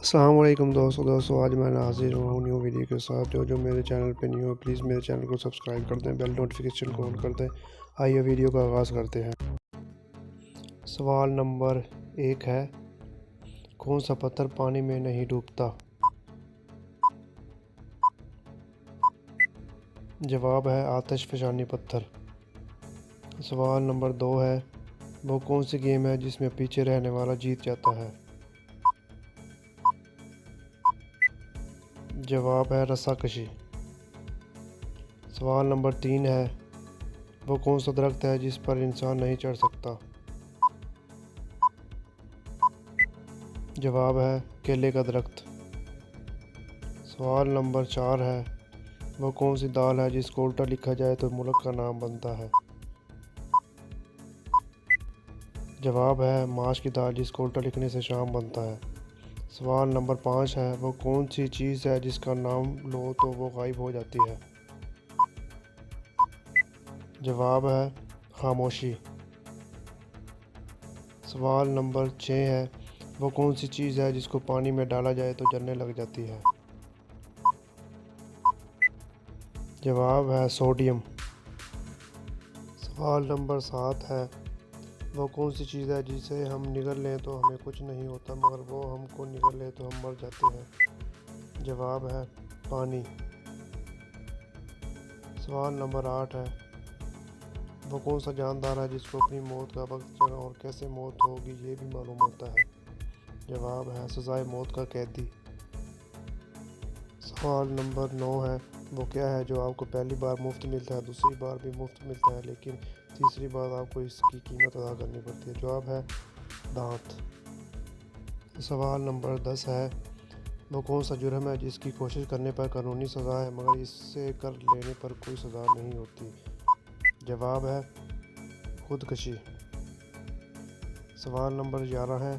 अस्सलाम वालेकुम दोस्तों आज मैं हाजिर हूँ न्यू वीडियो के साथ। जो मेरे चैनल पे न्यू है प्लीज़ मेरे चैनल को सब्सक्राइब कर दें, बेल नोटिफिकेशन को ऑन कर दें। आइए वीडियो का आगाज़ करते हैं। सवाल नंबर 1 है, कौन सा पत्थर पानी में नहीं डूबता? जवाब है आतिशफ़शानी पत्थर। सवाल नंबर 2 है, वो कौन सी गेम है जिसमें पीछे रहने वाला जीत जाता है? जवाब है रस्साकशी। सवाल नंबर 3 है, वो कौन सा दरख्त है जिस पर इंसान नहीं चढ़ सकता? जवाब है केले का दरख्त। सवाल नंबर 4 है, वो कौन सी दाल है जिसको उल्टा लिखा जाए तो मुल्क का नाम बनता है? जवाब है माश की दाल, जिसको उल्टा लिखने से शाम बनता है। सवाल नंबर 5 है, वो कौन सी चीज़ है जिसका नाम लो तो वो गायब हो जाती है? जवाब है खामोशी। सवाल नंबर 6 है, वो कौन सी चीज़ है जिसको पानी में डाला जाए तो जलने लग जाती है? जवाब है सोडियम। सवाल नंबर 7 है, वो कौन सी चीज़ है जिसे हम निगल लें तो हमें कुछ नहीं होता मगर वो हमको निगल ले तो हम मर जाते हैं? जवाब है पानी। सवाल नंबर 8 है, वो कौन सा जानदार है जिसको अपनी मौत का वक्त, जगह और कैसे मौत होगी ये भी मालूम होता है? जवाब है सज़ाए मौत का कैदी। सवाल नंबर 9 है, वो क्या है जो आपको पहली बार मुफ्त मिलता है, दूसरी बार भी मुफ्त मिलता है लेकिन तीसरी बार आपको इसकी कीमत अदा करनी पड़ती है? जवाब है दांत। सवाल नंबर 10 है, वो कौन सा जुर्म है जिसकी कोशिश करने पर कानूनी सज़ा है मगर इससे कर लेने पर कोई सज़ा नहीं होती? जवाब है खुदकशी। सवाल नंबर 11 है,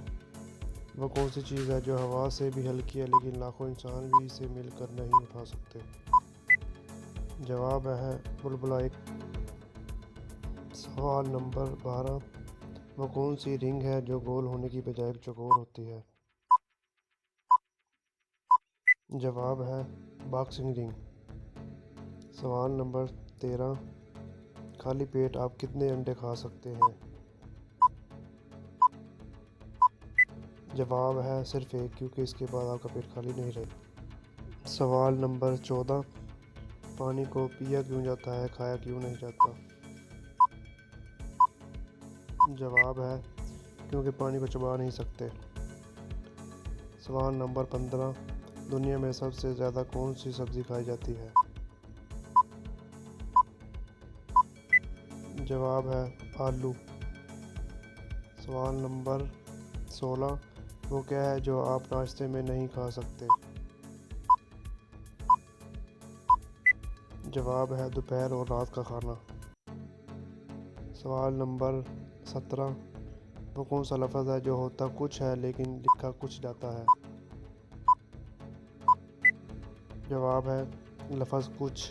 वो कौन सी चीज़ है जो हवा से भी हल्की है लेकिन लाखों इंसान भी इसे मिलकर नहीं उठा सकते? जवाब है बुलबुला एक। सवाल नंबर 12, वो कौन सी रिंग है जो गोल होने की बजाय चौकोर होती है? जवाब है बॉक्सिंग रिंग। सवाल नंबर 13, खाली पेट आप कितने अंडे खा सकते हैं? जवाब है सिर्फ एक, क्योंकि इसके बाद आपका पेट खाली नहीं रहे। सवाल नंबर 14, पानी को पिया क्यों जाता है, खाया क्यों नहीं जाता? जवाब है क्योंकि पानी को चबा नहीं सकते। सवाल नंबर 15, दुनिया में सबसे ज़्यादा कौन सी सब्ज़ी खाई जाती है? जवाब है आलू। सवाल नंबर 16, वो क्या है जो आप नाश्ते में नहीं खा सकते? जवाब है दोपहर और रात का खाना। सवाल नंबर 17, वो कौन सा लफ्ज़ है जो होता कुछ है लेकिन लिखा कुछ जाता है? जवाब है लफ्ज़ कुछ।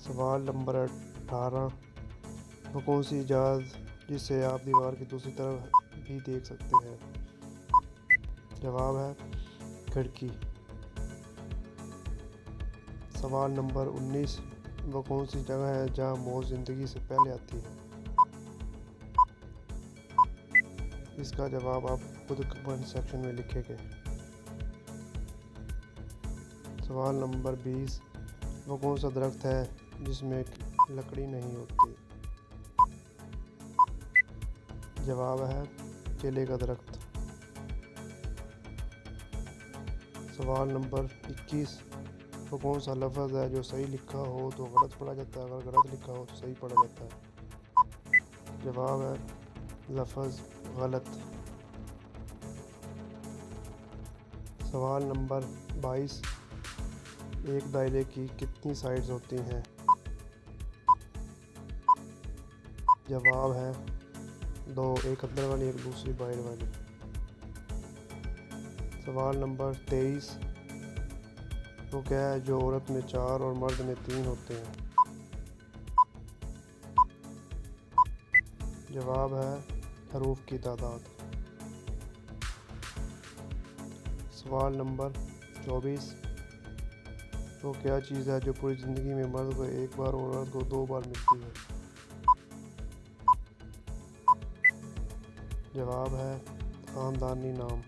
सवाल नंबर 18, वो कौन सी इजाज़ जिससे आप दीवार की दूसरी तरफ भी देख सकते हैं? जवाब है खिड़की। सवाल नंबर 19, वो कौन सी जगह है जहाँ मौत ज़िंदगी से पहले आती है? इसका जवाब आप खुद कमेंट सेक्शन में लिखेंगे। सवाल नंबर 20, वो कौन सा दरख्त है जिसमें लकड़ी नहीं होती? जवाब है केले का दरख्त। सवाल नंबर 21, वो कौन सा लफ्ज़ है जो सही लिखा हो तो गलत पढ़ा जाता है, अगर गलत लिखा हो तो सही पढ़ा जाता है? जवाब है लफ्ज़ गलत। सवाल नंबर 22, एक दायरे की कितनी साइड्स होती हैं? जवाब है 2, एक अंदर वाली एक दूसरी बाहर वाली। सवाल नंबर 23, वो क्या है जो औरत में 4 और मर्द में 3 होते हैं? जवाब है हरूफ की तादाद। सवाल नंबर 24। वो क्या चीज़ है जो पूरी ज़िंदगी में मर्द को एक बार और औरत को 2 बार मिलती है? जवाब है ख़ानदानी नाम।